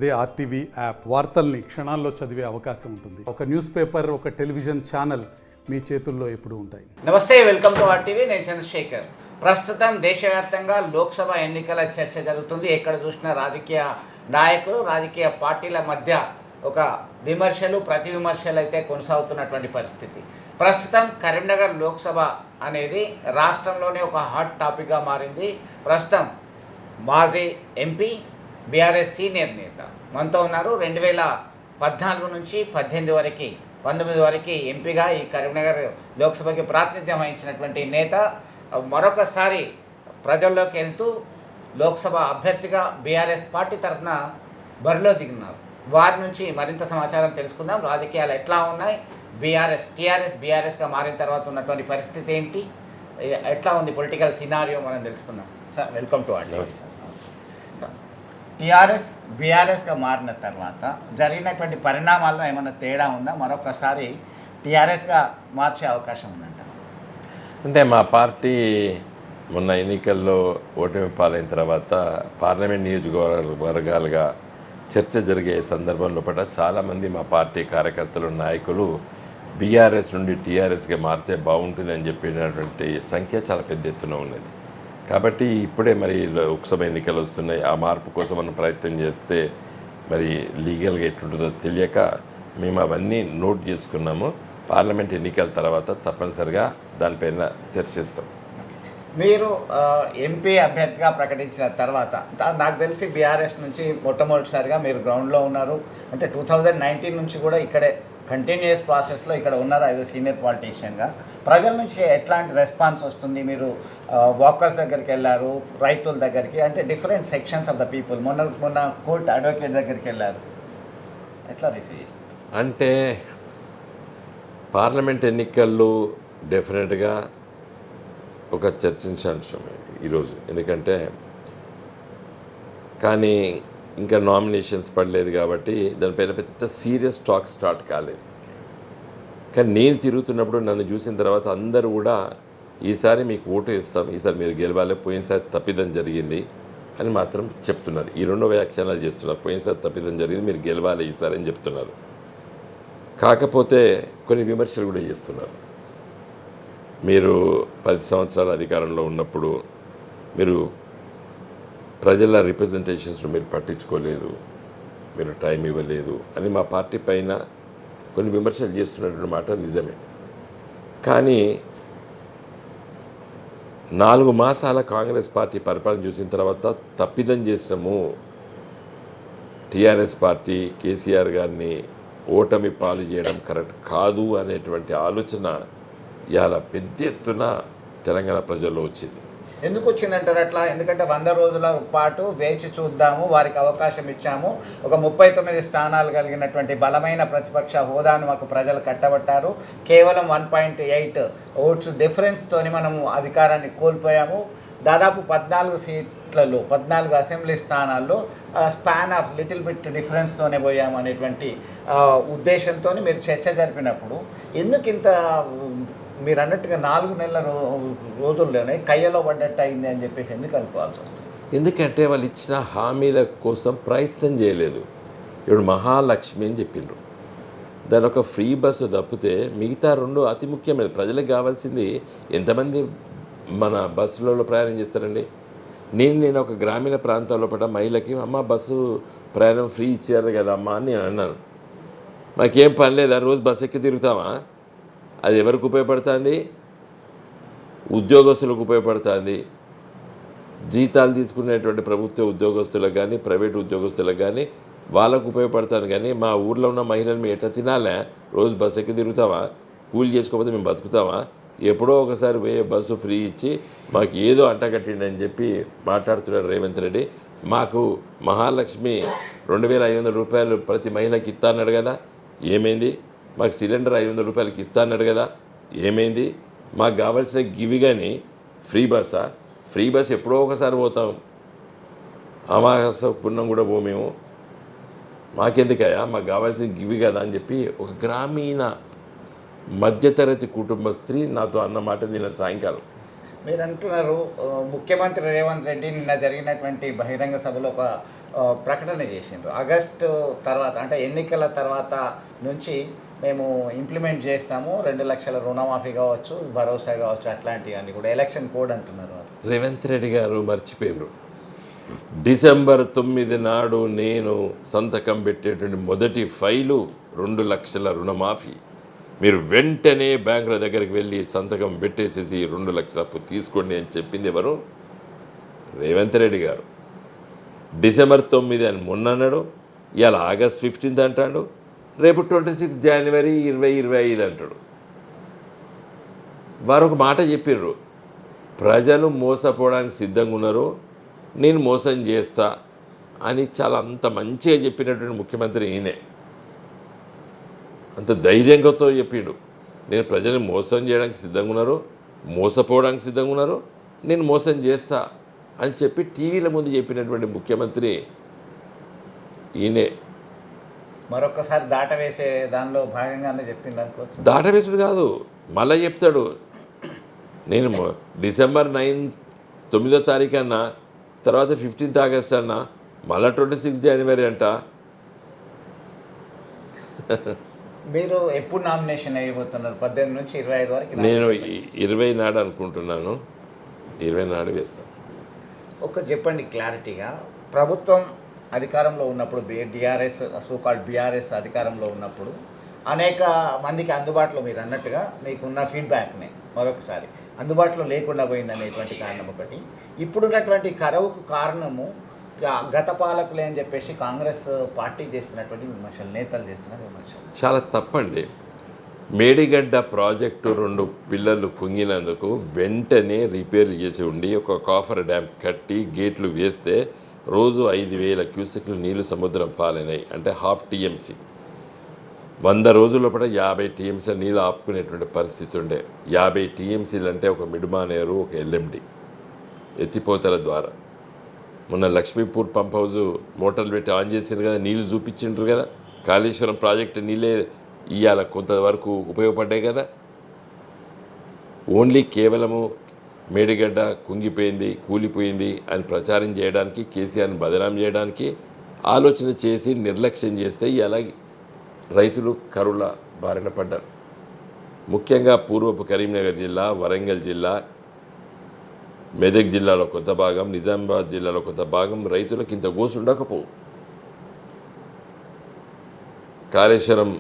అదే RTV app వార్తల్ని క్షణాల్లో చదివే అవకాశం ఉంటుంది. ఒక న్యూస్ పేపర్, ఒక టెలివిజన్ ఛానల్ మీ చేతుల్లో ఎప్పుడూ ఉంటాయి. నమస్తే, వెల్కమ్ టు ఆర్టీవీ. నేను చంద్రశేఖర్. ప్రస్తుతం దేశవ్యాప్తంగా లోక్సభ ఎన్నికల చర్చ జరుగుతుంది. ఎక్కడ చూసినా రాజకీయ నాయకులు, రాజకీయ పార్టీల మధ్య ఒక విమర్శలు, ప్రతి విమర్శలు అయితే కొనసాగుతున్నటువంటి పరిస్థితి. ప్రస్తుతం కరీంనగర్ లోక్సభ అనేది రాష్ట్రంలోనే ఒక హాట్ టాపిక్గా మారింది. ప్రస్తుతం మాజీ ఎంపీ, బీఆర్ఎస్ సీనియర్ నేత మనతో ఉన్నారు. 2014 నుంచి 19 వరకు ఎంపీగా ఈ కరీంనగర్ లోక్సభకి ప్రాతినిధ్యం వహించినటువంటి నేత మరొకసారి ప్రజల్లోకి వెళ్తూ లోక్సభ అభ్యర్థిగా బీఆర్ఎస్ పార్టీ తరఫున బరిలో దిగున్నారు. వారి నుంచి మరింత సమాచారం తెలుసుకుందాం. రాజకీయాలు ఎట్లా ఉన్నాయి, బీఆర్ఎస్గా మారిన తర్వాత ఉన్నటువంటి పరిస్థితి ఏంటి, ఎట్లా ఉంది పొలిటికల్ సినారియో మనం తెలుసుకుందాం. Sir, welcome to RTV. బీఆర్ఎస్గా మారిన తర్వాత జరిగినటువంటి పరిణామాల్లో ఏమైనా తేడా ఉందా? మరొకసారి టీఆర్ఎస్గా మార్చే అవకాశం ఉందంట. అంటే మా పార్టీ మొన్న ఎన్నికల్లో ఓటమి పాలైన తర్వాత పార్లమెంట్ నియోజకవర్గాలుగా చర్చ జరిగే సందర్భంలో చాలామంది మా పార్టీ కార్యకర్తలు, నాయకులు బీఆర్ఎస్ నుండి టీఆర్ఎస్గా మారితే బాగుంటుందని చెప్పినటువంటి సంఖ్య చాలా పెద్ద ఎత్తున ఉన్నది. కాబట్టి ఇప్పుడే మరి లోక్సభ ఎన్నికలు వస్తున్నాయి. ఆ మార్పు కోసం మనం ప్రయత్నం చేస్తే మరి లీగల్గా ఎట్లుంటుందో తెలియక మేము అవన్నీ నోట్ చేసుకున్నాము. పార్లమెంట్ ఎన్నికల తర్వాత తప్పనిసరిగా దానిపైన చర్చిస్తాం. మీరు ఎంపీ అభ్యర్థిగా ప్రకటించిన తర్వాత నాకు తెలిసి బీఆర్ఎస్ నుంచి మొట్టమొదటిసారిగా మీరు గ్రౌండ్లో ఉన్నారు. అంటే 2019 నుంచి కూడా ఇక్కడే కంటిన్యూస్ ప్రాసెస్లో ఇక్కడ ఉన్నారు యాజ్ ఎ సీనియర్ పాలిటీషియన్గా. ప్రజల నుంచి ఎట్లాంటి రెస్పాన్స్ వస్తుంది? మీరు వాకర్స్ దగ్గరికి వెళ్ళారు, రైతుల దగ్గరికి, అంటే different sections of the people. మొన్న కోర్టు అడ్వకేట్ దగ్గరికి వెళ్ళారు, ఎట్లా రిసీవ్ చేస్తారు? అంటే పార్లమెంట్ ఎన్నికల్లో డెఫినెట్గా ఒక చర్చించాల్సిన ఈరోజు. ఎందుకంటే కానీ ఇంకా నామినేషన్స్ పడలేదు కాబట్టి దానిపైన పెద్ద సీరియస్ టాక్ స్టార్ట్ కాలేదు. కానీ నేను తిరుగుతున్నప్పుడు నన్ను చూసిన తర్వాత అందరూ కూడా ఈసారి మీకు ఓటు ఇస్తాం, ఈసారి మీరు గెలవాలి, పోయినసారి తప్పిదం జరిగింది అని మాత్రం చెప్తున్నారు. ఈ రెండో వ్యాఖ్యానాలు చేస్తున్నారు. పోయినసారి తప్పిదం జరిగింది, మీరు గెలవాలి ఈసారి అని చెప్తున్నారు. కాకపోతే కొన్ని విమర్శలు కూడా చేస్తున్నారు. మీరు 10 సంవత్సరాల అధికారంలో ఉన్నప్పుడు మీరు ప్రజల రిప్రజెంటేషన్స్ మీరు పట్టించుకోలేదు, మీరు టైం ఇవ్వలేదు అని మా పార్టీ పైన కొన్ని విమర్శలు చేస్తున్నటువంటి మాట నిజమే. కానీ 4 మాసాల కాంగ్రెస్ పార్టీ పరిపాలన చూసిన తర్వాత తప్పిదం చేసినాము, టీఆర్ఎస్ పార్టీ కేసీఆర్ గారిని ఓటమి పాలు చేయడం కరెక్ట్ కాదు అనేటువంటి ఆలోచన ఇవాళ పెద్ద ఎత్తున తెలంగాణ ప్రజల్లో వచ్చింది. ఎందుకు వచ్చిందంటారు అట్లా? ఎందుకంటే 100 రోజుల పాటు వేచి చూద్దాము, వారికి అవకాశం ఇచ్చాము, ఒక 39 స్థానాలు కలిగినటువంటి బలమైన ప్రతిపక్ష హోదాను మాకు ప్రజలు కట్టబట్టారు, కేవలం 1.8 ఓట్స్ డిఫరెన్స్తోని మనము అధికారాన్ని కోల్పోయాము, దాదాపు 14 సీట్లలో 14 అసెంబ్లీ స్థానాల్లో స్పాన్ ఆఫ్ లిటిల్ బిట్ డిఫరెన్స్తోనే పోయాము అనేటువంటి ఉద్దేశంతో మీరు చర్చ జరిపినప్పుడు ఎందుకు ఇంత మీరు అన్నట్టుగా 4 నెలల రోజుల్లోనే కయ్యలో పడ్డట్టు అయింది అని చెప్పేసి ఎందుకు అనుకోవాల్సి వస్తుంది? ఎందుకంటే వాళ్ళు ఇచ్చిన హామీల కోసం ప్రయత్నం చేయలేదు. ఇప్పుడు మహాలక్ష్మి అని చెప్పిండ్రు, దాని ఒక ఫ్రీ బస్సు తప్పితే మిగతా 2 అతి ముఖ్యమైనది. ప్రజలకు కావాల్సింది ఎంతమంది మన బస్సులలో ప్రయాణం చేస్తారండి? నేను ఒక గ్రామీణ ప్రాంతాల్లో పడ్డ మహిళకి అమ్మ బస్సు ప్రయాణం ఫ్రీ ఇచ్చారు కదా అమ్మ అని నేను అన్నాను. మాకేం పని లేదా, రోజు బస్సు ఎక్కి తిరుగుతామా? అది ఎవరికి ఉపయోగపడుతుంది? ఉద్యోగస్తులకు ఉపయోగపడుతుంది. జీతాలు తీసుకునేటువంటి ప్రభుత్వ ఉద్యోగస్తులకు కానీ, ప్రైవేట్ ఉద్యోగస్తులకు కానీ వాళ్ళకు ఉపయోగపడుతుంది. కానీ మా ఊర్లో ఉన్న మహిళలు మేము ఎట్లా తినాలే? రోజు బస్సు ఎక్కి తిరుగుతామా? కూలి చేసుకోకపోతే మేము బతుకుతామా? ఎప్పుడో ఒకసారి పోయే బస్సు ఫ్రీ ఇచ్చి మాకు ఏదో అంటగట్టిండని చెప్పి మాట్లాడుతున్నాడు రేవంత్ రెడ్డి. మాకు మహాలక్ష్మి 2500 రూపాయలు ప్రతి మహిళకి ఇస్తా అన్నాడు కదా, ఏమైంది? మాకు సిలిండర్ 500 రూపాయలకి ఇస్తా అన్నాడు కదా, ఏమైంది? మాకు కావాల్సిన గివి కానీ ఫ్రీ బస్సా? ఫ్రీ బస్ ఎప్పుడో ఒకసారి పోతాం, అమావాస పుణ్యం కూడా పోమేమో, మాకెందుకయ్యా, మాకు కావాల్సిన గివి కదా అని చెప్పి ఒక గ్రామీణ మధ్యతరగతి కుటుంబ స్త్రీ నాతో అన్నమాట నిన్న సాయంకాలం. మీరు అంటున్నారు ముఖ్యమంత్రి రేవంత్ రెడ్డి నిన్న జరిగినటువంటి బహిరంగ సభలో ఒక ప్రకటన చేసిండ్రు. ఆగస్టు తర్వాత అంటే ఎన్నికల తర్వాత నుంచి మేము ఇంప్లిమెంట్ చేస్తాము, 2 లక్షల రుణమాఫీ కావచ్చు, భరోసా కావచ్చు, అట్లాంటివన్నీ కూడా ఎలక్షన్ కోడ్ అంటున్నారు వాళ్ళు. రేవంత్ రెడ్డి గారు మర్చిపోయినారు. డిసెంబర్ 9 నాడు నేను సంతకం పెట్టేటువంటి మొదటి ఫైలు 2 లక్షల రుణమాఫీ. మీరు వెంటనే బ్యాంకుల దగ్గరికి వెళ్ళి సంతకం పెట్టేసేసి 2 లక్షల అప్పు తీసుకోండి అని చెప్పింది ఎవరు? రేవంత్ రెడ్డి గారు. డిసెంబర్ 9 అని మొన్న అన్నాడు, ఇవాళ ఆగస్ట్ 15 అంటాడు, రేపు 26 జనవరి 2025 అంటాడు. వారు ఒక మాట చెప్పిర్రు, ప్రజలు మోసపోవడానికి సిద్ధంగా ఉన్నారు, నేను మోసం చేస్తా అని చాలా అంత మంచిగా చెప్పినటువంటి ముఖ్యమంత్రి ఈయనే. అంత ధైర్యంగాతో చెప్పిండు, నేను ప్రజల్ని మోసం చేయడానికి సిద్ధంగా ఉన్నారు, మోసపోవడానికి సిద్ధంగా ఉన్నారు, నేను మోసం చేస్తా అని చెప్పి టీవీల ముందు చెప్పినటువంటి ముఖ్యమంత్రి ఈయనే. మరొకసారి దాటవేసే దానిలో భాగంగానే చెప్పింది అనుకోవచ్చు. దాటవేసుడు కాదు, మళ్ళీ చెప్తాడు, నేను డిసెంబర్ 9వ తారీఖు అన్నా, తర్వాత 15th ఆగస్ట్ అన్నా, మళ్ళీ 26 జనవరి అంట. మీరు ఎప్పుడు నామినేషన్ అయిపోతున్నారు? 18 నుంచి 25 వరకు. నేను 20 నాడు అనుకుంటున్నాను, 20 నాడు వేస్తాను. ఒకటి చెప్పండి క్లారిటీగా, ప్రభుత్వం అధికారంలో ఉన్నప్పుడు డిఆర్ఎస్ సోకాల్డ్ బీఆర్ఎస్ అధికారంలో ఉన్నప్పుడు అనేక మందికి అందుబాటులో మీరు అన్నట్టుగా మీకున్న ఫీడ్బ్యాక్ని మరొకసారి అందుబాటులో లేకుండా పోయిందనేటువంటి కారణం ఒకటి. ఇప్పుడున్నటువంటి కరువుకు కారణము గత పాలకులే అని చెప్పేసి కాంగ్రెస్ పార్టీ చేస్తున్నటువంటి విమర్శలు, నేతలు చేస్తున్న విమర్శలు చాలా తప్పండి. మేడిగడ్డ ప్రాజెక్టు 2 పిల్లలు కుంగినందుకు వెంటనే రిపేర్లు చేసి ఉండి ఒక కాఫర్ డ్యామ్ కట్టి గేట్లు వేస్తే రోజు 5,000 క్యూసెక్లు నీళ్లు సముద్రం పాలైనాయి. అంటే 1/2 TMC. 100 రోజుల లోపల 50 TMC నీళ్ళు ఆపుకునేటువంటి పరిస్థితి ఉండే. 50 TMCలు అంటే ఒక మిడ్మానేరు, ఒక LMD ఎత్తిపోతల ద్వారా. మొన్న లక్ష్మీపూర్ పంప్ హౌస్ మోటార్లు పెట్టి ఆన్ చేసారు కదా, నీళ్ళు చూపించిండ్రు కదా. కాళేశ్వరం ప్రాజెక్టు నీళ్ళే ఇవాళ కొంతవరకు ఉపయోగపడ్డాయి కదా. ఓన్లీ కేవలము మేడిగడ్డ కుంగిపోయింది, కూలిపోయింది అని ప్రచారం చేయడానికి, కేసీఆర్ని బదనాం చేయడానికి ఆలోచన చేసి నిర్లక్ష్యం చేస్తే ఇలా రైతులు కరువుల బారిన పడ్డారు. ముఖ్యంగా పూర్వపు కరీంనగర్ జిల్లా, వరంగల్ జిల్లా, మెదక్ జిల్లాలో కొంత భాగం, నిజామాబాద్ జిల్లాలో కొంత భాగం రైతులకు ఇంత గోసు ఉండకపోవు. కాళేశ్వరం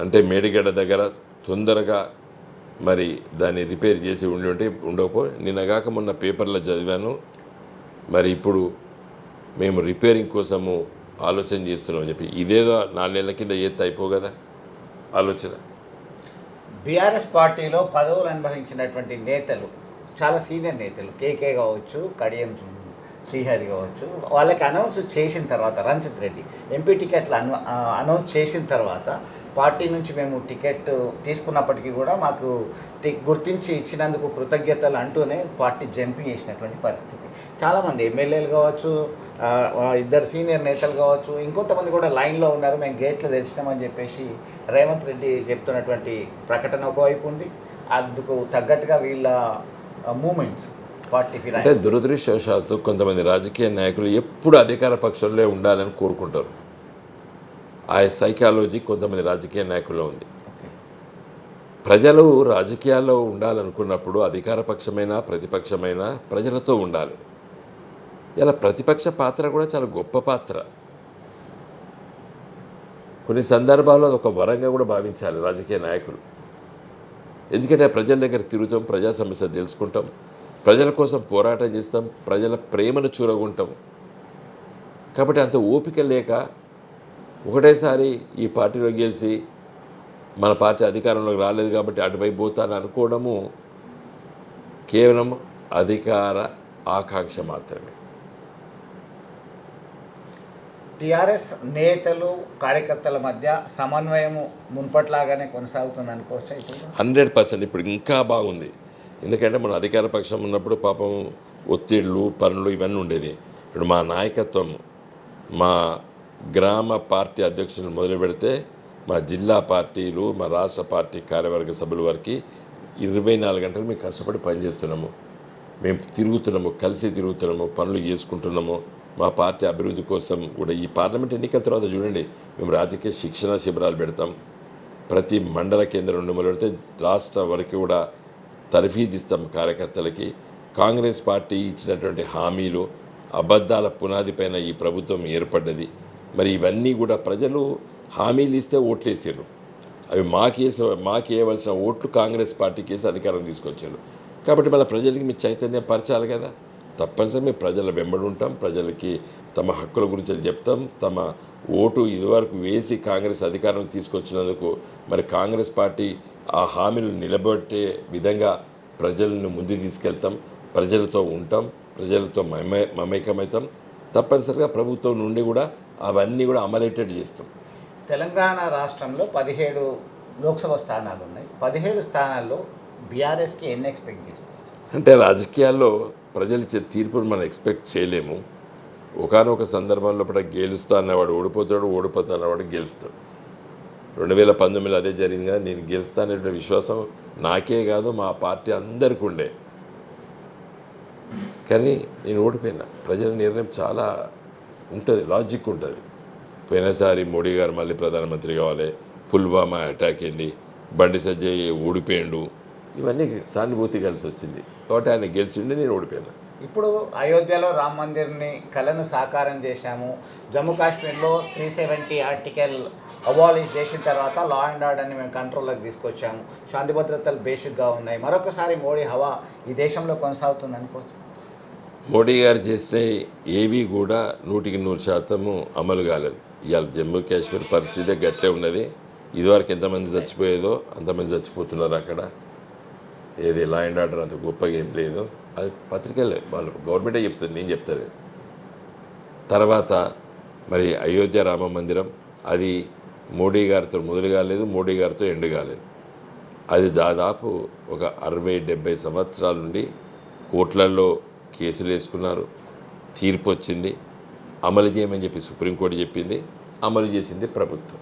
అంటే మేడిగడ్డ దగ్గర తొందరగా మరి దాన్ని రిపేర్ చేసి ఉండకపో. నిన్నగాక మొన్న పేపర్లో చదివాను, మరి ఇప్పుడు మేము రిపేరింగ్ కోసము ఆలోచన చేస్తున్నామని చెప్పి. ఇదేదో 4 నెలల కింద ఎత్తి అయిపో కదా ఆలోచన. బీఆర్ఎస్ పార్టీలో పదవులు అనుభవించినటువంటి నేతలు, చాలా సీనియర్ నేతలు, కేకే కావచ్చు, కడియం శ్రీహరి కావచ్చు, వాళ్ళకి అనౌన్స్ చేసిన తర్వాత రంజిత్ రెడ్డి ఎంపీ టికెట్లు అనౌన్స్ చేసిన తర్వాత పార్టీ నుంచి మేము టికెట్ తీసుకున్నప్పటికీ కూడా మాకు గుర్తించి ఇచ్చినందుకు కృతజ్ఞతలు అంటూనే పార్టీ జంపింగ్ చేసినటువంటి పరిస్థితి. చాలామంది ఎమ్మెల్యేలు కావచ్చు, 2 సీనియర్ నేతలు కావచ్చు, ఇంకొంతమంది కూడా లైన్లో ఉన్నారు, మేము గేట్లు తెరిచినామని చెప్పేసి రేవంత్ రెడ్డి చెప్తున్నటువంటి ప్రకటన ఒకవైపు ఉంది. అందుకు తగ్గట్టుగా వీళ్ళ మూమెంట్స్ పార్టీ అంటే దురదృష్టవశాత్తు కొంతమంది రాజకీయ నాయకులు ఎప్పుడు అధికార పక్షంలో ఉండాలని కోరుకుంటారు. ఆ సైకాలజీ కొంతమంది రాజకీయ నాయకుల్లో ఉంది. ప్రజలు రాజకీయాల్లో ఉండాలనుకున్నప్పుడు అధికార పక్షమైనా ప్రతిపక్షమైనా ప్రజలతో ఉండాలి. ఇలా ప్రతిపక్ష పాత్ర కూడా చాలా గొప్ప పాత్ర. కొన్ని సందర్భాల్లో అది ఒక వరంగా కూడా భావించాలి రాజకీయ నాయకులు. ఎందుకంటే ప్రజల దగ్గర తిరుగుతాం, ప్రజా సమస్య తెలుసుకుంటాం, ప్రజల కోసం పోరాటం చేస్తాం, ప్రజల ప్రేమను చూరగుంటాం. కాబట్టి అంత ఓపిక లేక ఒకటేసారి ఈ పార్టీలో గెలిచి మన పార్టీ అధికారంలోకి రాలేదు కాబట్టి అటువైపు పోతాను అనుకోవడము కేవలం అధికార ఆకాంక్ష మాత్రమే. టీఆర్ఎస్ నేతలు కార్యకర్తల మధ్య సమన్వయము మున్పట్లాగానే కొనసాగుతుంది అనుకోవచ్చా? ఇప్పుడు 100% ఇప్పుడు ఇంకా బాగుంది. ఎందుకంటే మన అధికార పక్షం ఉన్నప్పుడు పాపం ఒత్తిళ్ళు, పనులు ఇవన్నీ ఉండేది. ఇప్పుడు మా నాయకత్వం, మా గ్రామ పార్టీ అధ్యక్షులు మొదలు పెడితే మా జిల్లా పార్టీలు, మా రాష్ట్ర పార్టీ కార్యవర్గ సభ్యుల వరకు 24 గంటలు మేము కష్టపడి పనిచేస్తున్నాము. మేము తిరుగుతున్నాము, కలిసి తిరుగుతున్నాము, పనులు చేసుకుంటున్నాము. మా పార్టీ అభివృద్ధి కోసం కూడా ఈ పార్లమెంట్ ఎన్నికల తర్వాత చూడండి, మేము రాజకీయ శిక్షణ శిబిరాలు పెడతాం. ప్రతి మండల కేంద్రం నుండి మొదలుపెడితే రాష్ట్ర వరకు కూడా తర్ఫీదు ఇస్తాం కార్యకర్తలకి. కాంగ్రెస్ పార్టీ ఇచ్చినటువంటి హామీలు అబద్ధాల పునాదిపైన ఈ ప్రభుత్వం ఏర్పడ్డది. మరి ఇవన్నీ కూడా ప్రజలు హామీలు ఇస్తే ఓట్లు వేసారు. అవి మాకు వేయవలసిన ఓట్లు కాంగ్రెస్ పార్టీకి వేసి అధికారం తీసుకొచ్చారు. కాబట్టి మళ్ళీ ప్రజలకి మీ చైతన్యం పరచాలి కదా. తప్పనిసరి మేము ప్రజల వెంబడి ఉంటాం, ప్రజలకి తమ హక్కుల గురించి చెప్తాం. తమ ఓటు ఇదివరకు వేసి కాంగ్రెస్ అధికారం తీసుకొచ్చినందుకు మరి కాంగ్రెస్ పార్టీ ఆ హామీలు నిలబెట్టే విధంగా ప్రజలను ముందుకు తీసుకెళ్తాం, ప్రజలతో ఉంటాం, ప్రజలతో మమేకమవుతాం. తప్పనిసరిగా ప్రభుత్వం నుండి కూడా అవన్నీ కూడా అమలేటెడ్ చేస్తాం. తెలంగాణ రాష్ట్రంలో 17 లోక్సభ స్థానాలు ఉన్నాయి. 17 స్థానాల్లో బీఆర్ఎస్కి ఎన్ని ఎక్స్పెక్ట్ చేస్తారు? అంటే రాజకీయాల్లో ప్రజలు ఇచ్చే తీర్పును మనం ఎక్స్పెక్ట్ చేయలేము. ఒకానొక సందర్భంలో గెలుస్తా అన్నవాడు ఓడిపోతాడు, ఓడిపోతా అన్నవాడు గెలుస్తాడు. 2019 అదే జరిగింది కదా. నేను గెలుస్తా అనే విశ్వాసం నాకే కాదు మా పార్టీ అందరికీ ఉండే. కానీ నేను ఓడిపోయినా. ప్రజల నిర్ణయం చాలా ఉంటుంది, లాజిక్ ఉంటుంది. పోయినసారి మోడీ గారు మళ్ళీ ప్రధానమంత్రి కావాలి, పుల్వామా అటాక్ అయింది, బండి సంజయ్ ఓడిపోయిండు, ఇవన్నీ సానుభూతి కలిసి వచ్చింది. కాబట్టి ఆయన గెలిచిండి, నేను ఓడిపోయినా. ఇప్పుడు అయోధ్యలో రామ మందిర్ని కళను సాకారం చేశాము. జమ్మూ కాశ్మీర్లో 370 ఆర్టికల్ అబాలిష్ చేసిన తర్వాత లా అండ్ ఆర్డర్ని మేము కంట్రోల్లోకి తీసుకొచ్చాము. శాంతి భద్రతలు బేసిక్గా ఉన్నాయి. మరొకసారి మోడీ హవా ఈ దేశంలో కొనసాగుతుంది అనుకోవచ్చు. మోడీ గారు చేసే ఏవి కూడా 100% అమలు కాలేదు. ఇవాళ జమ్మూ కాశ్మీర్ పరిస్థితి గట్లే ఉన్నది. ఇదివరకు ఎంతమంది చచ్చిపోయేదో అంతమంది చచ్చిపోతున్నారు అక్కడ. ఏది లా అండ్ ఆర్డర్ అంత గొప్పగా ఏం లేదు. అది పత్రికలే, వాళ్ళు గవర్నమెంటే చెప్తుంది, నేను చెప్తాను. తర్వాత మరి అయోధ్య రామ మందిరం, అది మోడీ గారితో మొదలు కాలేదు, మోడీ గారితో ఎండు కాలేదు. అది దాదాపు ఒక 60-70 సంవత్సరాల నుండి కోర్టులలో కేసులు వేసుకున్నారు. తీర్పు వచ్చింది, అమలు చేయమని చెప్పి సుప్రీంకోర్టు చెప్పింది, అమలు చేసింది ప్రభుత్వం.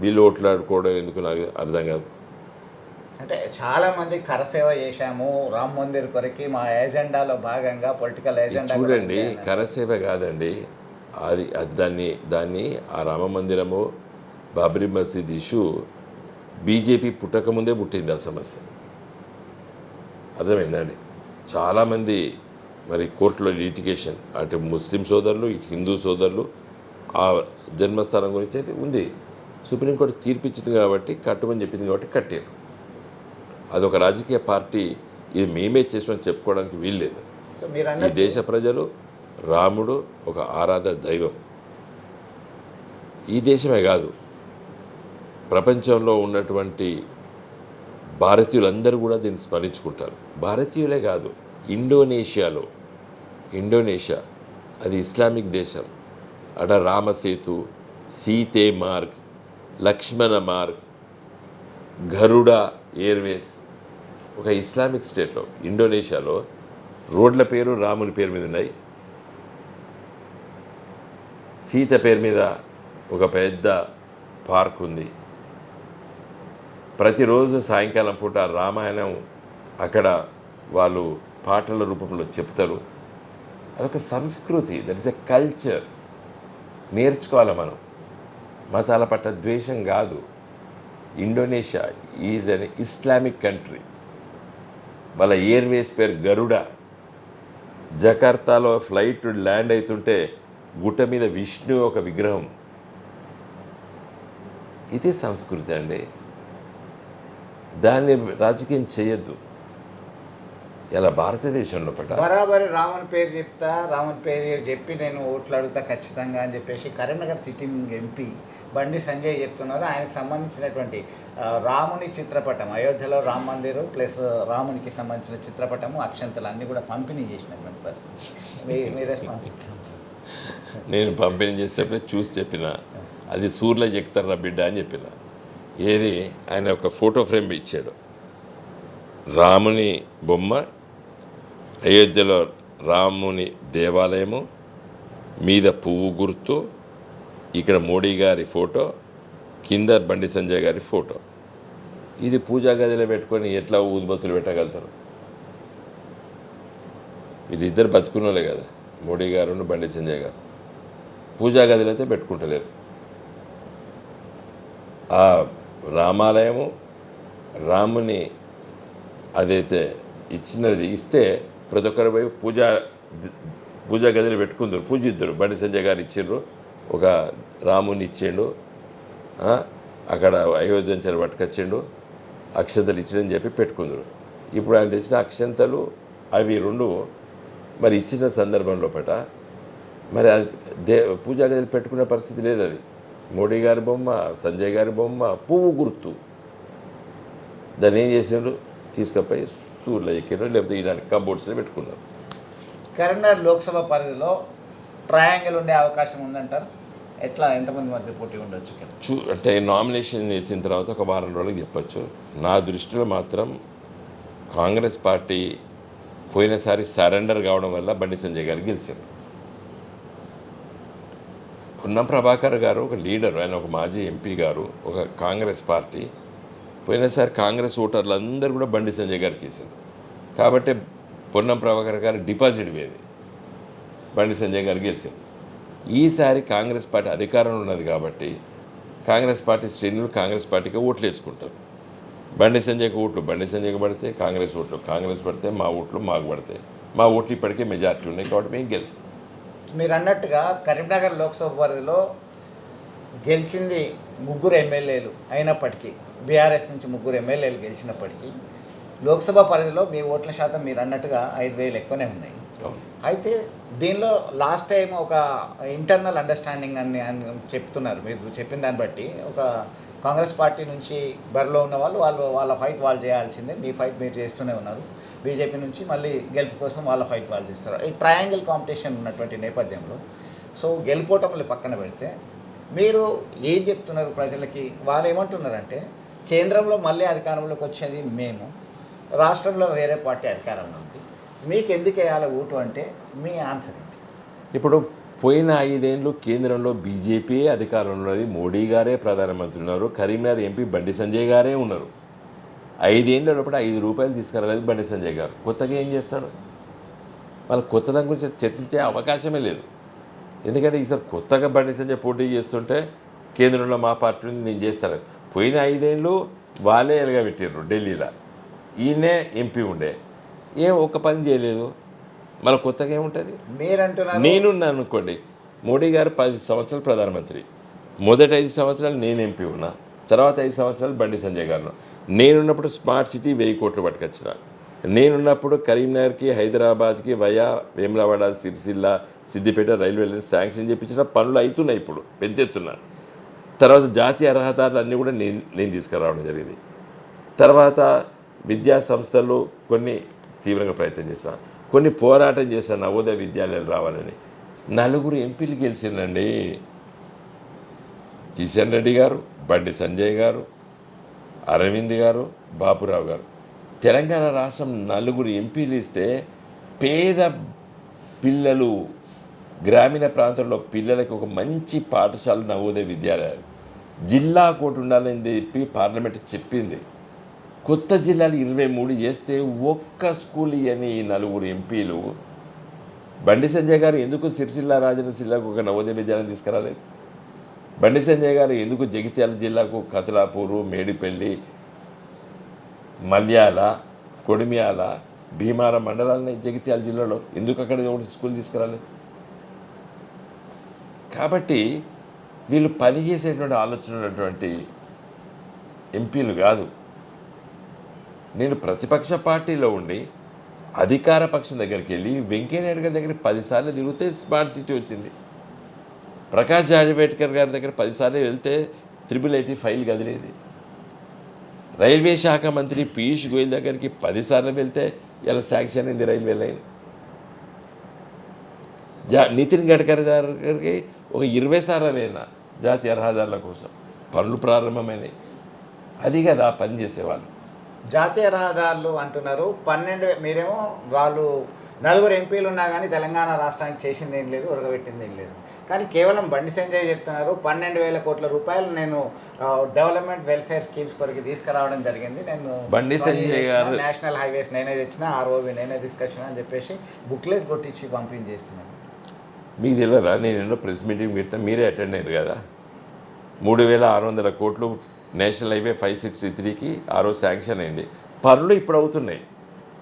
వీళ్ళు ఓట్లాడుకోవడం ఎందుకు నాకు అర్థం కాదు. అంటే చాలామంది కరసేవ చేశాము రామ్ మందిర్ కొరకు, మా ఎజెండాలో భాగంగా పొలిటికల్ ఎజెండా. చూడండి, కరసేవ కాదండి అది. దాన్ని ఆ రామ మందిరము, బాబ్రీ మసీద్ ఇష్యూ బీజేపీ పుట్టకముందే పుట్టింది ఆ సమస్య. అర్థమైందండి. చాలామంది మరి కోర్టులో లిటిగేషన్, అటు ముస్లిం సోదరులు ఇటు హిందూ సోదరులు ఆ జన్మస్థానం గురించి ఉంది. సుప్రీంకోర్టు తీర్పిచ్చింది కాబట్టి కట్టమని చెప్పింది కాబట్టి కట్టారు. అదొక రాజకీయ పార్టీ ఇది మేమే చేసామని చెప్పుకోవడానికి వీల్లేదు. సో మీరు ఈ దేశ ప్రజలు రాముడు ఒక ఆరాధ దైవం. ఈ దేశమే కాదు, ప్రపంచంలో ఉన్నటువంటి భారతీయులందరూ కూడా దీన్ని స్మరించుకుంటారు. భారతీయులే కాదు, ఇండోనేషియా అది ఇస్లామిక్ దేశం. అక్కడ రామసేతు, సీతే మార్గ్, లక్ష్మణ మార్గ్, గరుడ ఎయిర్వేస్ ఒక ఇస్లామిక్ స్టేట్లో ఇండోనేషియాలో రోడ్ల పేరు రాముని పేరు మీద ఉన్నాయి. సీత పేరు మీద ఒక పెద్ద పార్క్ ఉంది. ప్రతిరోజు సాయంకాలం పూట రామాయణం అక్కడ వాళ్ళు పాటల రూపంలో చెప్తారు. అదొక సంస్కృతి, దట్ ఈస్ ఎ కల్చర్. నేర్చుకోవాలి మనం. మతాల పట్ల ద్వేషం కాదు. Indonesia is an Islamic country. వాళ్ళ ఎయిర్వేస్ పేరు గరుడ. జకార్తాలో ఫ్లైట్ ల్యాండ్ అవుతుంటే గుట్ట మీద విష్ణు ఒక విగ్రహం. ఇది సంస్కృతి అండి. దాన్ని రాజకీయం చేయొద్దు. ఇలా భారతదేశంలో బరాబరి రామన్ పేరు చెప్తా, రామన్ పేరు చెప్పి నేను ఓట్లు అడుగుతా ఖచ్చితంగా అని చెప్పేసి కరీంనగర్ సిట్టింగ్ ఎంపీ బండి సంజయ్ చెప్తున్నారు. ఆయనకు సంబంధించినటువంటి రాముని చిత్రపటం, అయోధ్యలో రామ మందిర్ ప్లస్ రామునికి సంబంధించిన చిత్రపటము, అక్షంతలు అన్నీ కూడా పంపిణీ చేసినటువంటి పరిస్థితి. మీ రెస్పాన్స్? నేను పంపిణీ చేసేటప్పుడే చూసి చెప్పిన, అది సూర్యులో ఎక్కుతారా బిడ్డ అని చెప్పిన. ఏది ఆయన ఒక ఫోటో ఫ్రేమ్ ఇచ్చాడు. రాముని బొమ్మ, అయోధ్యలో రాముని దేవాలయము, మీద పువ్వు గుర్తు, ఇక్కడ మోడీ గారి ఫోటో, కింద బండి సంజయ్ గారి ఫోటో. ఇది పూజా గదిలో పెట్టుకొని ఎట్లా ఊదుబత్తులు పెట్టగలుగుతారు? వీళ్ళిద్దరు బతుకున్నోలే కదా, మోడీ గారు బండి సంజయ్ గారు. పూజా గదిలో అయితే పెట్టుకుంటలేరు. ఆ రామాలయము రాముని అదైతే ఇచ్చినది ఇస్తే ప్రతి ఒక్కరి పోయి పూజా గదిలో పెట్టుకుందరు, పూజిద్దరు. బండి సంజయ్ గారు ఇచ్చిండ్రు, ఒక రాముని ఇచ్చిండు, అక్కడ అయోధ్యంచలు పట్టుకొచ్చిండు, అక్షంతలు ఇచ్చిండని చెప్పి పెట్టుకుందరు. ఇప్పుడు ఆయన తెచ్చిన అక్షంతలు అవి రెండు మరి ఇచ్చిన సందర్భంలో మరి పూజా గదిలో పెట్టుకునే పరిస్థితి లేదు. అది మోడీ గారి బొమ్మ, సంజయ్ గారి బొమ్మ, పువ్వు గుర్తు. దాన్ని ఏం చేసినారు, తీసుకపోయి సూర్యులు ఎక్కినారు, లేకపోతే ఇలాంటి కబోర్డ్స్లో పెట్టుకున్నారు. కరీంనగర్ లోక్సభ పరిధిలో ట్రయాంగిల్ ఉండే అవకాశం ఉందంటారు. ఎట్లా, ఎంతమంది మధ్య పోటీ ఉండొచ్చు ఇక్కడ? అంటే నామినేషన్ వేసిన తర్వాత ఒక వారం రోజులకు చెప్పచ్చు. నా దృష్టిలో మాత్రం కాంగ్రెస్ పార్టీ పోయినసారి సరెండర్ కావడం వల్ల బండి సంజయ్ గారు గెలిచారు. పొన్నం ప్రభాకర్ గారు ఒక లీడరు, ఆయన ఒక మాజీ ఎంపీ గారు, ఒక కాంగ్రెస్ పార్టీ. పోయినసారి కాంగ్రెస్ ఓటర్లు అందరూ కూడా బండి సంజయ్ గారికి వేసారు. కాబట్టి పొన్నం ప్రభాకర్ గారు డిపాజిట్ వేది, బండి సంజయ్ గారు గెలిచారు. ఈసారి కాంగ్రెస్ పార్టీ అధికారంలో ఉన్నది కాబట్టి కాంగ్రెస్ పార్టీ శ్రేణులు కాంగ్రెస్ పార్టీకి ఓట్లు వేసుకుంటారు. బండి సంజయ్కి ఓట్లు బండి సంజయ్కి పడితే, కాంగ్రెస్ ఓట్లు కాంగ్రెస్ పడితే, మా ఓట్లు మాకు పడతాయి. మా ఓట్లు ఇప్పటికే మెజార్టీ ఉన్నాయి కాబట్టి మేము గెలుస్తాం. మీరు అన్నట్టుగా కరీంనగర్ లోక్సభ పరిధిలో గెలిచింది 3 ఎమ్మెల్యేలు అయినప్పటికీ, బీఆర్ఎస్ నుంచి 3 ఎమ్మెల్యేలు గెలిచినప్పటికీ లోక్సభ పరిధిలో మీ ఓట్ల శాతం మీరు అన్నట్టుగా 5,000 ఎక్కువనే ఉన్నాయి. అయితే దీనిలో లాస్ట్ టైం ఒక ఇంటర్నల్ అండర్స్టాండింగ్ అని చెప్తున్నారు. మీరు చెప్పిన దాన్ని బట్టి ఒక కాంగ్రెస్ పార్టీ నుంచి బరిలో ఉన్న వాళ్ళ ఫైట్ వాళ్ళు చేయాల్సిందే, మీ ఫైట్ మీరు చేస్తూనే ఉన్నారు. బీజేపీ నుంచి మళ్ళీ గెలుపు కోసం వాళ్ళ ఫైట్ వాళ్ళు చేస్తారు. ఈ ట్రయాంగిల్ కాంపిటీషన్ ఉన్నటువంటి నేపథ్యంలో సో గెలుపోవటంలో పక్కన పెడితే మీరు ఏం చెప్తున్నారు ప్రజలకి? వాళ్ళు ఏమంటున్నారంటే కేంద్రంలో మళ్ళీ అధికారంలోకి వచ్చేది మేము, రాష్ట్రంలో వేరే పార్టీ అధికారంలో ఉంది, మీకు ఎందుకు వేయాలి ఓటు అంటే మీ ఆన్సర్ ఏంటి? ఇప్పుడు పోయిన 5 ఏళ్ళు కేంద్రంలో బీజేపీ అధికారంలో ఉన్నది, మోడీ గారే ప్రధానమంత్రి ఉన్నారు, కరీంనగర్ ఎంపీ బండి సంజయ్ గారే ఉన్నారు. 5 ఏళ్ళ లోపల 5 రూపాయలు తీసుకురాలేదు బండి సంజయ్ గారు. కొత్తగా ఏం చేస్తాడు? వాళ్ళ కొత్త దాని గురించి చర్చించే అవకాశమే లేదు. ఎందుకంటే ఈసారి కొత్తగా బండి సంజయ్ పోటీ చేస్తుంటే కేంద్రంలో మా పార్టీని నేను చేస్తాను. పోయిన 5 ఏళ్ళు వాళ్ళే ఎలగబెట్టారు ఢిల్లీలో, ఈయనే ఎంపీ ఉండే, ఏం ఒక్క పని చేయలేదు. మళ్ళీ కొత్తగా ఏముంటుంది? మీరంటున్నారు నేనున్నాను అనుకోండి, మోడీ గారు 10 సంవత్సరాలు ప్రధానమంత్రి, మొదటి 5 సంవత్సరాలు నేను ఎంపీ ఉన్నా, తర్వాత 5 సంవత్సరాలు బండి సంజయ్ గారు. నేనున్నప్పుడు స్మార్ట్ సిటీ 1000 కోట్లు పట్టుకొచ్చిన, నేనున్నప్పుడు కరీంనగర్కి హైదరాబాద్కి via Vemulawada Sircilla Siddipet railway line sanction చేయించిన పనులు అవుతున్నాయి ఇప్పుడు పెద్ద ఎత్తున. తర్వాత జాతీయ రహదారులు అన్నీ కూడా నేను తీసుకురావడం జరిగింది. తర్వాత విద్యా సంస్థలు కొన్ని తీవ్రంగా ప్రయత్నం చేశాను, కొన్ని పోరాటం చేశాను నవోదయ విద్యాలయాలు రావాలని. 4 ఎంపీలు గెలిచిందండి. కిషన్ రెడ్డి గారు, బండి సంజయ్ గారు, అరవింద్ గారు, బాపురావు గారు. తెలంగాణ రాష్ట్రం 4 ఎంపీలు ఇస్తే పేద పిల్లలు, గ్రామీణ ప్రాంతంలో పిల్లలకి ఒక మంచి పాఠశాల నవోదయ విద్యాలయాలు జిల్లా కోటి ఉండాలని చెప్పి పార్లమెంట్ చెప్పింది. కొత్త జిల్లాలు 23 చేస్తే ఒక్క స్కూల్ ఇయని 4 ఎంపీలు. బండి సంజయ్ గారు ఎందుకు సిరిసిల్ల రాజన్న జిల్లాకు ఒక నవోదయ విద్యాలయం తీసుకురాలేదు? బండి సంజయ్ గారు ఎందుకు జగిత్యాల జిల్లాకు కతలాపూరు, మేడిపల్లి, మల్యాల, కొడిమ్యాల, భీమారం మండలాలని జగిత్యాల జిల్లాలో ఎందుకు అక్కడ ఒకటి స్కూల్ తీసుకురాలేదు? కాబట్టి వీళ్ళు పనిచేసేటువంటి ఆలోచన ఉన్నటువంటి ఎంపీలు కాదు. నేను ప్రతిపక్ష పార్టీలో ఉండి అధికార పక్షం దగ్గరికి వెళ్ళి వెంకయ్యనాయుడు గారి దగ్గర 10 సార్లు తిరిగితే స్మార్ట్ సిటీ వచ్చింది. ప్రకాష్ జావడేకర్ గారి దగ్గర 10 సార్లు వెళ్తే 888 ఫైల్ కదిలేది. రైల్వే శాఖ మంత్రి పీయూష్ గోయల్ దగ్గరికి 10 సార్లు వెళ్తే ఇలా శాంక్షన్ అయింది రైల్వే లైన్. నితిన్ గడ్కరీ దగ్గరికి ఒక 20 సార్లు వెళ్ళిన జాతీయ రహదారుల కోసం పనులు ప్రారంభమైనాయి. అది కదా పని చేసేవాళ్ళు. జాతీయ రహదారులు అంటున్నారు 12, మీరేమో వాళ్ళు 4 ఎంపీలు ఉన్నా కానీ తెలంగాణ రాష్ట్రానికి చేసింది ఏం లేదు, ఉరగబెట్టింది ఏం లేదు. కానీ కేవలం బండి సంజయ్ చెప్తున్నారు 12,000 కోట్ల రూపాయలు నేను డెవలప్మెంట్ వెల్ఫేర్ స్కీమ్స్ కొరకు తీసుకురావడం జరిగింది. నేను బండి సంజయ్ గారు నేషనల్ హైవేస్ నేనే తెచ్చిన, ఆర్ఓబి నేనే తీసుకొచ్చిన అని చెప్పేసి బుక్లెట్ కొట్టించి పంపించేస్తున్నాను. మీకు తెలియదా? నేను ఎన్నో ప్రెస్ మీటింగ్ పెట్టినా మీరే అటెండ్ అయ్యారు కదా. 3,600 కోట్లు నేషనల్ హైవే 563కి ఆ రోజు శాంక్షన్ అయింది. పనులు ఇప్పుడు అవుతున్నాయి.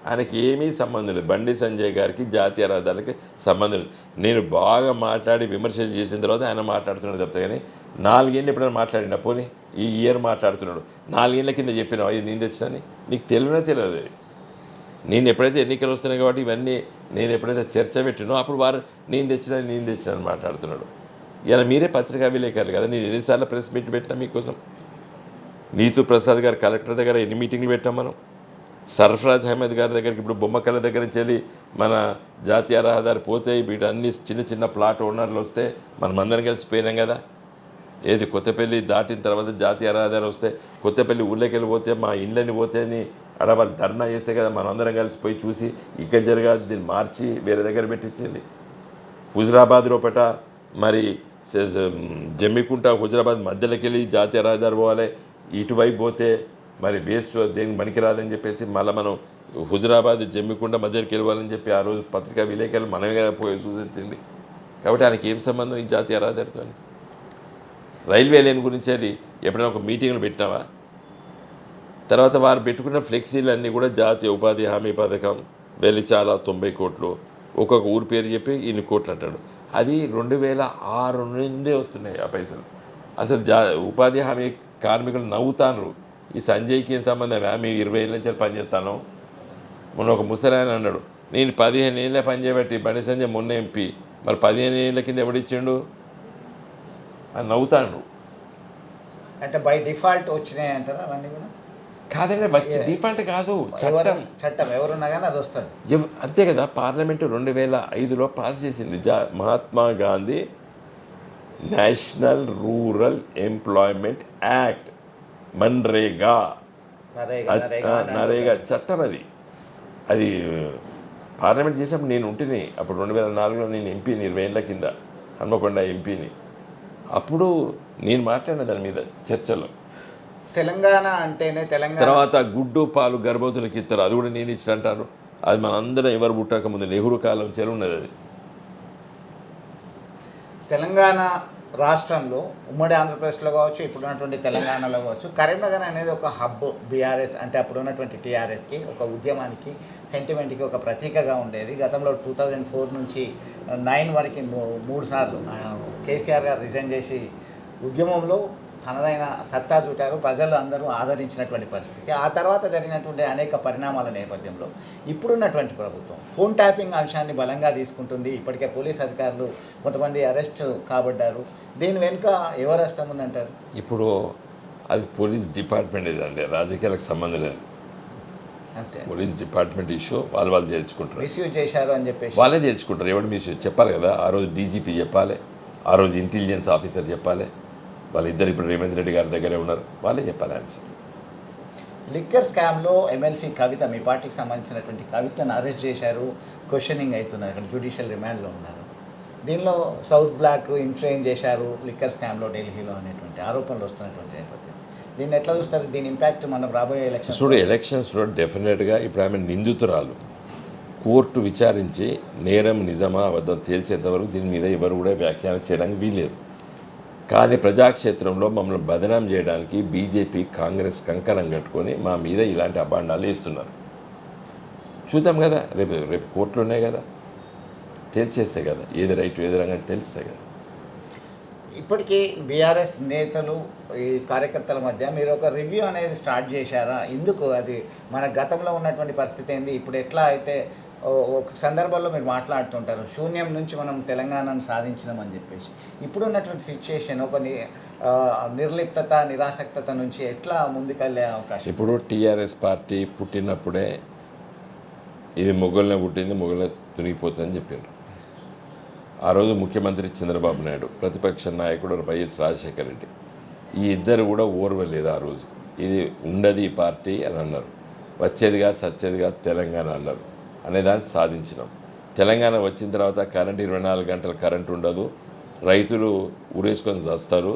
ఆయనకి ఏమీ సంబంధం లేదు. బండి సంజయ్ గారికి జాతీయ రహదారులకి సంబంధం లేదు. నేను బాగా మాట్లాడి విమర్శ చేసిన తర్వాత ఆయన మాట్లాడుతున్నాడు తప్ప కానీ 4 ఏళ్ళు ఎప్పుడైనా మాట్లాడినా పోనీ ఈ ఇయర్ మాట్లాడుతున్నాడు. 4 ఏళ్ళ కింద చెప్పినావు ఇది నేను తెచ్చినని నీకు తెలియదు. నేను ఎప్పుడైతే ఎన్నికలు వస్తున్నాయి కాబట్టి ఇవన్నీ నేను ఎప్పుడైతే చర్చ పెట్టినో అప్పుడు వారు నేను తెచ్చినా మాట్లాడుతున్నాడు. ఇలా మీరే పత్రికా విలేకరులు కదా. నేను ఎన్నిసార్లు ప్రెస్ మీట్ పెట్టినా మీకోసం. నీతు ప్రసాద్ గారు కలెక్టర్ దగ్గర ఎన్ని మీటింగ్లు పెట్టాం మనం. సర్ఫరాజ్ అహ్మద్ గారి దగ్గరికి ఇప్పుడు బొమ్మకళ్ళ దగ్గర నుంచి వెళ్ళి మన జాతీయ రహదారి పోతే వీటి అన్ని చిన్న ప్లాట్ ఓనర్లు వస్తే మనం అందరం కలిసిపోయినాం కదా. ఏది కొత్తపల్లి దాటిన తర్వాత జాతీయ రహదారి వస్తే కొత్తపల్లి ఊళ్ళోకి వెళ్ళిపోతే మా ఇళ్ళని పోతే అని వాళ్ళు ధర్నా చేస్తే కదా మనం అందరం కలిసిపోయి చూసి ఇక్కడ జరగాలి దీన్ని మార్చి వేరే దగ్గర పెట్టించింది. హుజరాబాద్ లోపట మరి జమ్మికుంట హుజరాబాద్ మధ్యలోకి వెళ్ళి జాతీయ రహదారి పోవాలి, ఇటువైపు పోతే మరి వేస్ట్ దేనికి పనికిరాదని చెప్పేసి మళ్ళీ మనం హుజరాబాద్ జమ్మికుంట మధ్యలోకి వెళ్ళాలని చెప్పి ఆ రోజు పత్రికా విలేకరులు మనమే పోయి సూచించింది. కాబట్టి ఆయనకి ఏం సంబంధం ఈ జాతీయ రహదారితో? రైల్వే లైన్ గురించి అది ఎప్పుడైనా ఒక మీటింగ్లు పెట్టినావా? తర్వాత వారు పెట్టుకున్న ఫ్లెక్సీలన్నీ కూడా జాతీయ ఉపాధి హామీ పథకం వెలిచాల 90 కోట్లు, ఒక్కొక్క ఊరి పేరు చెప్పి ఇన్ని కోట్లు అంటాడు. అది 2006 నుండే వస్తున్నాయి ఆ పైసలు. అసలు ఉపాధి హామీ కార్మికులు నవ్వుతాను. ఈ సంజయ్కి ఏం సంబంధం? మేము 20 ఏళ్ళ నుంచి పనిచేస్తాను. మొన్న ఒక ముసలాయన అన్నాడు నేను 15 ఏళ్ళే పనిచేయబట్టి బండి సంజయ్ మొన్న ఎంపీ, మరి 15 ఏళ్ళ కింద ఎవడిచ్చిండు అని నవ్వుతాను. అంటే బై డిఫాల్ట్ వచ్చినాయి అంటారా అవన్నీ కూడా? కాదండి, వచ్చి డిఫాల్ట్ కాదు, చట్టం ఎవరున్నా కానీ అది వస్తుంది అంతే కదా. పార్లమెంటు 2005లో పాస్ చేసింది Mahatma Gandhi national rural employment act, MNREGA NREGA చట్టం. అది పార్లమెంట్ చేసినప్పుడు నేను ఉంటేనే. అప్పుడు 2004లో నేను ఎంపీని, 20 ఏళ్ళ కింద హన్మకొండ ఎంపీని. అప్పుడు నేను మాట్లాడిన దాని మీద చర్చలో. తెలంగాణ అంటేనే తర్వాత గుడ్డు పాలు గర్భవతులకు ఇస్తారు, అది కూడా నేను ఇచ్చిన అంటాను. అది మనందరం ఎవరు పుట్టక ముందు నెహ్రూ కాలం చెరు ఉన్నది. అది తెలంగాణ రాష్ట్రంలో ఉమ్మడి ఆంధ్రప్రదేశ్లో కావచ్చు, ఇప్పుడున్నటువంటి తెలంగాణలో కావచ్చు, కరీంనగర్ అనేది ఒక హబ్. బీఆర్ఎస్ అంటే అప్పుడు ఉన్నటువంటి టీఆర్ఎస్కి, ఒక ఉద్యమానికి, సెంటిమెంట్కి ఒక ప్రతీకగా ఉండేది. గతంలో 2004 నుంచి 9 వరకు 3 సార్లు కేసీఆర్ గారు రిజైన్ చేసి ఉద్యమంలో తనదైన సత్తా చూటారు. ప్రజలు అందరూ ఆదరించినటువంటి పరిస్థితి. ఆ తర్వాత జరిగినటువంటి అనేక పరిణామాల నేపథ్యంలో ఇప్పుడున్నటువంటి ప్రభుత్వం ఫోన్ ట్యాపింగ్ అంశాన్ని బలంగా తీసుకుంటుంది. ఇప్పటికే పోలీస్ అధికారులు కొంతమంది అరెస్ట్ కాబడ్డారు. దీని వెనుక ఎవరు హస్తం ఉందంటారు? ఇప్పుడు అది పోలీస్ డిపార్ట్మెంట్ ఇదండి, రాజకీయాలకు సంబంధం లేదు. అంతే, పోలీస్ డిపార్ట్మెంట్ ఇష్యూ వాళ్ళు చేర్చుకుంటారు. మిస్యూజ్ చేశారు అని చెప్పేసి వాళ్ళే చేర్చుకుంటారు. ఎవరు మిస్యూజ్ చెప్పాలి కదా. ఆ రోజు డీజీపీ చెప్పాలి, ఆ రోజు ఇంటెలిజెన్స్ ఆఫీసర్ చెప్పాలి. వాళ్ళిద్దరు ఇప్పుడు రేవంత్ రెడ్డి గారి దగ్గరే ఉన్నారు, వాళ్ళే చెప్పాలి ఆన్సర్. లిక్కర్ స్కామ్లో ఎమ్మెల్సీ కవిత, మీ పార్టీకి సంబంధించినటువంటి కవితను అరెస్ట్ చేశారు. క్వశ్చనింగ్ అవుతున్నారు, అక్కడ జ్యుడిషియల్ రిమాండ్లో ఉన్నారు. దీనిలో సౌత్ బ్లాక్ ఇన్ఫ్లుయెన్స్ చేశారు లిక్కర్ స్కామ్లో ఢిల్లీలో అనేటువంటి ఆరోపణలు వస్తున్నటువంటి నేపథ్యం. దీన్ని ఎట్లా చూస్తారు? దీని ఇంపాక్ట్ మనం రాబోయే ఎలక్షన్స్లో డెఫినెట్గా ఇప్పుడు ఆమె నిందితురాలు. కోర్టు విచారించి నేరం నిజమా అబద్ధం తేల్చేంతవరకు దీని మీద ఎవరు కూడా వ్యాఖ్యానం చేయడానికి వీల్లేదు. కానీ ప్రజాక్షేత్రంలో మమ్మల్ని బదనాం చేయడానికి బీజేపీ, కాంగ్రెస్ కంకణం కట్టుకొని మా మీద ఇలాంటి అభాండాలు వేస్తున్నారు. చూద్దాం కదా, రేపు కోర్టులు ఉన్నాయి కదా, తేల్చేస్తాయి కదా, ఏది రైట్ ఏది రంగం తెలుస్తాయి కదా. ఇప్పటికీ బీఆర్ఎస్ నేతలు, ఈ కార్యకర్తల మధ్య మీరు ఒక రివ్యూ అనేది స్టార్ట్ చేశారా? ఎందుకు అది మన గతంలో ఉన్నటువంటి పరిస్థితి ఏంది, ఇప్పుడు ఎట్లా అయితే ఒక సందర్భంలో మీరు మాట్లాడుతుంటారు శూన్యం నుంచి మనం తెలంగాణను సాధించినామని చెప్పేసి. ఇప్పుడు ఉన్నటువంటి సిచ్యుయేషన్ ఒక నిర్లిప్తత, నిరాసక్తత నుంచి ఎట్లా ముందుకెళ్ళే అవకాశం? ఇప్పుడు టీఆర్ఎస్ పార్టీ పుట్టినప్పుడే ఇది మొగల్నే పుట్టింది, మొగల్నే తునిగిపోతుందని చెప్పారు. ఆ రోజు ముఖ్యమంత్రి చంద్రబాబు నాయుడు, ప్రతిపక్ష నాయకుడు వైఎస్ రాజశేఖర రెడ్డి, ఈ ఇద్దరు కూడా ఓర్వలేదు. ఆ రోజు ఇది ఉండది పార్టీ అని అన్నారు. వచ్చేదిగా సచ్చేదిగా తెలంగాణ అన్నారు. అనేదాన్ని సాధించినాం. తెలంగాణ వచ్చిన తర్వాత కరెంట్ 24 గంటలు కరెంట్ ఉండదు, రైతులు ఊరేసుకొని చస్తారు,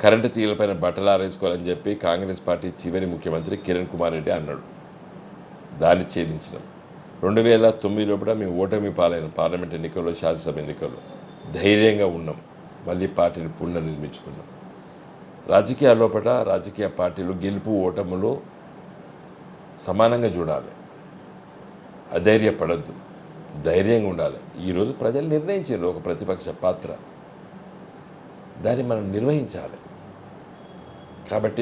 కరెంటు తీగలపైన బట్టలు ఆరేసుకోవాలని చెప్పి కాంగ్రెస్ పార్టీ చివరి ముఖ్యమంత్రి కిరణ్ కుమార్ రెడ్డి అన్నాడు. దాన్ని ఛేదించినాం. 2009 కూడా మేము ఓటమి పాలైన పార్లమెంట్ ఎన్నికల్లో, శాసనసభ ఎన్నికల్లో ధైర్యంగా ఉన్నాం. మళ్ళీ పార్టీని పునర్నిర్మించుకున్నాం. రాజకీయాల లోపల రాజకీయ పార్టీలు గెలుపు ఓటములు సమానంగా చూడాలి. అధైర్యపడద్దు, ధైర్యంగా ఉండాలి. ఈరోజు ప్రజలు నిర్ణయించారు ఒక ప్రతిపక్ష పాత్ర, దాన్ని మనం నిర్వహించాలి. కాబట్టి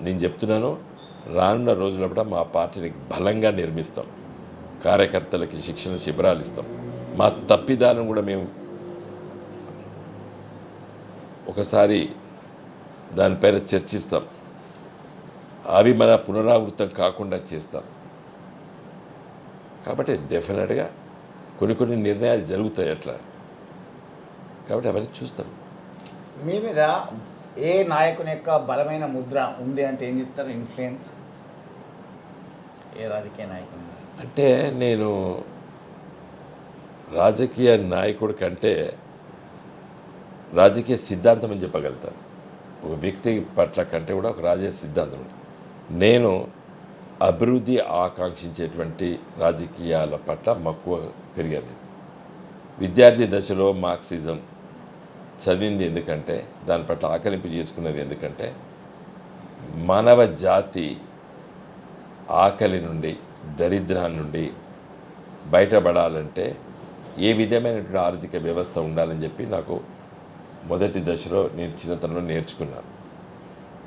నేను చెప్తున్నాను, రానున్న రోజుల మా పార్టీని బలంగా నిర్మిస్తాం. కార్యకర్తలకి శిక్షణ శిబిరాలు ఇస్తాం. మా తప్పిదాలను కూడా మేము ఒకసారి దానిపైన చర్చిస్తాం. అవి మన పునరావృతం కాకుండా చేస్తాం. కాబట్టి డెఫినెట్గా కొన్ని నిర్ణయాలు జరుగుతాయి అట్లా. కాబట్టి అవన్నీ చూస్తాం. మీ మీద ఏ నాయకుని యొక్క బలమైన ముద్ర ఉంది అంటే ఏం చెప్తారు? ఇన్ఫ్లుయెన్స్ ఏ రాజకీయ నాయకుని అంటే నేను రాజకీయ నాయకుడి కంటే రాజకీయ సిద్ధాంతం అని చెప్పగలుగుతాను. ఒక వ్యక్తి పట్ల కంటే కూడా ఒక రాజకీయ సిద్ధాంతం ఉంటుంది. నేను అభివృద్ధి ఆకాంక్షించేటువంటి రాజకీయాల పట్ల మక్కువ పెరిగాను. విద్యార్థి దశలో మార్క్సిజం చదివింది ఎందుకంటే, దాని పట్ల ఆకలింపు చేసుకున్నది ఎందుకంటే, మానవ జాతి ఆకలి నుండి, దరిద్రాన్ని నుండి బయటపడాలంటే ఏ విధమైనటువంటి ఆర్థిక వ్యవస్థ ఉండాలని చెప్పి నాకు మొదటి దశలో నేను చిన్నతనంలో నేర్చుకున్నాను.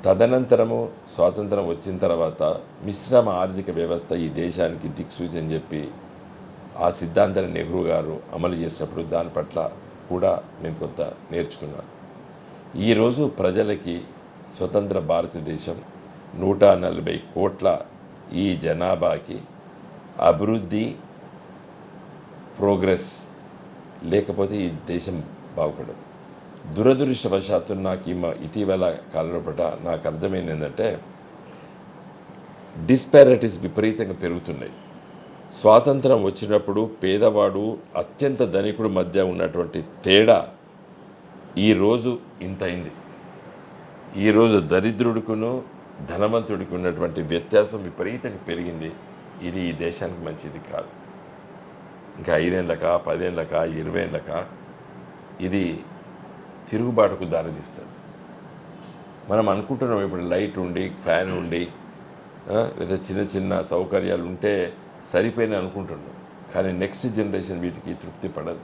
తదనంతరము స్వాతంత్రం వచ్చిన తర్వాత మిశ్రమ ఆర్థిక వ్యవస్థ ఈ దేశానికి దిక్సూచి అని చెప్పి ఆ సిద్ధాంతాన్ని నెహ్రూ గారు అమలు చేసినప్పుడు దాని పట్ల కూడా నేను కొంత నేర్చుకున్నాను. ఈరోజు ప్రజలకి స్వతంత్ర భారతదేశం 140 కోట్ల ఈ జనాభాకి అభివృద్ధి, ప్రోగ్రెస్ లేకపోతే ఈ దేశం బాగుపడదు. దురదృష్టవశాత్తు నాకు ఇటీవల కాలంలో నాకు అర్థమైంది ఏంటంటే, డిస్పారిటీస్ విపరీతంగా పెరుగుతున్నాయి. స్వాతంత్రం వచ్చినప్పుడు పేదవాడు అత్యంత ధనికుడు మధ్య ఉన్నటువంటి తేడా ఈరోజు ఇంత అయింది. ఈరోజు దరిద్రుడికును ధనవంతుడికి ఉన్నటువంటి వ్యత్యాసం విపరీతంగా పెరిగింది. ఇది ఈ దేశానికి మంచిది కాదు. ఇంకా 5 ఏళ్ళకా 10 ఏళ్ళకా 20 ఏళ్ళకా ఇది తిరుగుబాటుకు దారితీస్తుంది. మనం అనుకుంటున్నాం ఇప్పుడు లైట్ ఉండి, ఫ్యాన్ ఉండి, లేదా చిన్న చిన్న సౌకర్యాలు ఉంటే సరిపోయినాయి అనుకుంటున్నాం. కానీ నెక్స్ట్ జనరేషన్ వీటికి తృప్తి పడదు,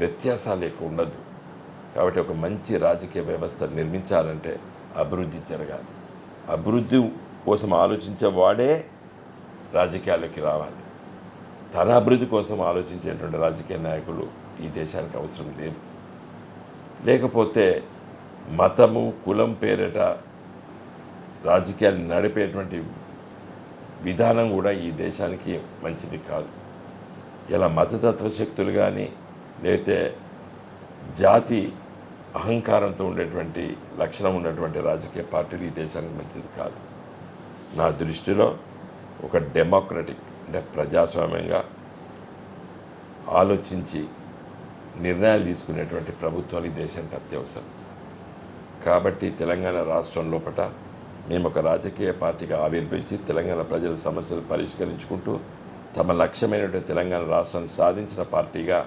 వ్యత్యాసాలు ఎక్కువ ఉండదు. కాబట్టి ఒక మంచి రాజకీయ వ్యవస్థ నిర్మించాలంటే అభివృద్ధి జరగాలి. అభివృద్ధి కోసం ఆలోచించేవాడే రాజకీయాల్లోకి రావాలి. తన అభివృద్ధి కోసం ఆలోచించేటువంటి రాజకీయ నాయకులు ఈ దేశానికి అవసరం లేదు. లేకపోతే మతము, కులం పేరిట రాజకీయాలు నడిపేటువంటి విధానం కూడా ఈ దేశానికి మంచిది కాదు. ఇలా మతతత్వ శక్తులు కానీ లేకపోతే జాతి అహంకారంతో ఉండేటువంటి లక్షణం ఉన్నటువంటి రాజకీయ పార్టీలు ఈ దేశానికి మంచిది కాదు. నా దృష్టిలో ఒక డెమోక్రటిక్ అంటే ప్రజాస్వామ్యంగా ఆలోచించి నిర్ణయాలు తీసుకునేటువంటి ప్రభుత్వాలు ఈ దేశానికి అత్యవసరం. కాబట్టి తెలంగాణ రాష్ట్రం లోపల మేము ఒక రాజకీయ పార్టీగా ఆవిర్భవించి తెలంగాణ ప్రజల సమస్యలు పరిష్కరించుకుంటూ తమ లక్ష్యమైనటువంటి తెలంగాణ రాష్ట్రాన్ని సాధించిన పార్టీగా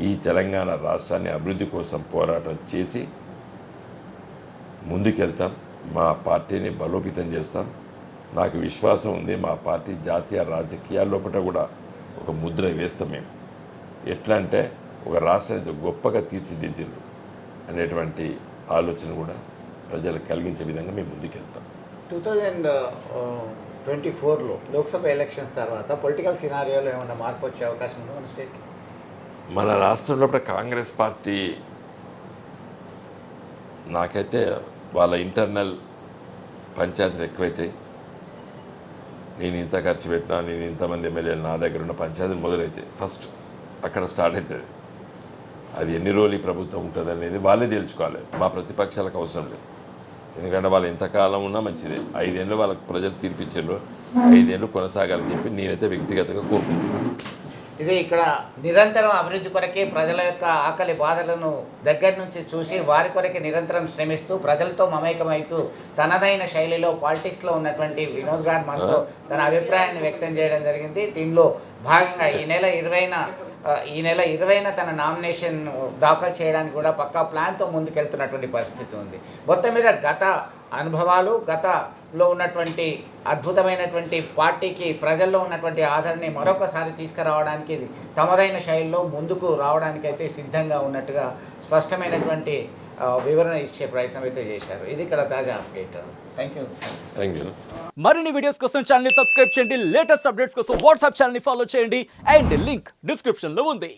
ఈ తెలంగాణ రాష్ట్రాన్ని అభివృద్ధి కోసం పోరాటం చేసి ముందుకెళ్తాం. మా పార్టీని బలోపేతం చేస్తాం. నాకు విశ్వాసం ఉంది, మా పార్టీ జాతీయ రాజకీయాల లోపల కూడా ఒక ముద్ర వేస్తాం. మేము ఎట్లా అంటే ఒక రాష్ట్రాన్ని గొప్పగా తీర్చిదిద్దిండ్రు అనేటువంటి ఆలోచన కూడా ప్రజలకు కలిగించే విధంగా మేము ముందుకెళ్తాం. 2024లో లోక్సభ ఎలక్షన్స్ తర్వాత పొలిటికల్ సినారియోలో ఏమైనా మార్పు వచ్చే అవకాశం ఉందా మన స్టేట్? మన రాష్ట్రంలో కాంగ్రెస్ పార్టీ నాకైతే వాళ్ళ ఇంటర్నల్ పంచాయతీలు ఎక్కువైతాయి. నేను ఇంత ఖర్చు పెట్టినా, నేను ఇంతమంది ఎమ్మెల్యేలు నా దగ్గర ఉన్న పంచాయతీలు మొదలైతాయి. ఫస్ట్ అక్కడ స్టార్ట్ అవుతుంది. అది ఎన్ని రోజులు ఈ ప్రభుత్వం ఉంటుంది అనేది వాళ్ళే తెలుసుకోవాలి. మా ప్రతిపక్షాలకు అవసరం లేదు. ఎందుకంటే వాళ్ళు ఎంతకాలం ఉన్నా మంచిదే. 5 ఏళ్ళు వాళ్ళకు ప్రజలు తీర్పిచ్చారు, 5 ఏళ్ళు కొనసాగాలని చెప్పి నేనైతే వ్యక్తిగతంగా కోరుకుంటున్నాను. ఇది ఇక్కడ నిరంతరం అభివృద్ధి కొరకే ప్రజల యొక్క ఆకలి బాధలను దగ్గర నుంచి చూసి వారి కొరకే నిరంతరం శ్రమిస్తూ ప్రజలతో మమేకమవుతూ తనదైన శైలిలో పాలిటిక్స్లో ఉన్నటువంటి వినోద్ గారు మనతో తన అభిప్రాయాన్ని వ్యక్తం చేయడం జరిగింది. దీనిలో భాగంగా ఈ నెల 20న తన నామినేషన్ దాఖలు చేయడానికి కూడా పక్కా ప్లాన్తో ముందుకెళ్తున్నటువంటి పరిస్థితి ఉంది. మొత్తం మీద గత అనుభవాలు, గతలో ఉన్నటువంటి అద్భుతమైనటువంటి పార్టీకి ప్రజల్లో ఉన్నటువంటి ఆదరణని మరొకసారి తీసుకురావడానికి ఇది తమదైన శైలిలో ముందుకు రావడానికి అయితే సిద్ధంగా ఉన్నట్టుగా స్పష్టమైనటువంటి వివరణ ఇచ్చే ప్రయత్నం అయితే చేశారు. ఇది ఇక్కడ తాజా అప్డేట్. Thank you. మరిన్ని వీడియోస్ కోసం ఛానల్ ని సబ్స్క్రైబ్ చేయండి. లేటెస్ట్ అప్డేట్స్ కోసం వాట్సాప్ ఛానల్ ని ఫాలో చేయండి. అండ్ లింక్ డిస్క్రిప్షన్ లో ఉంది.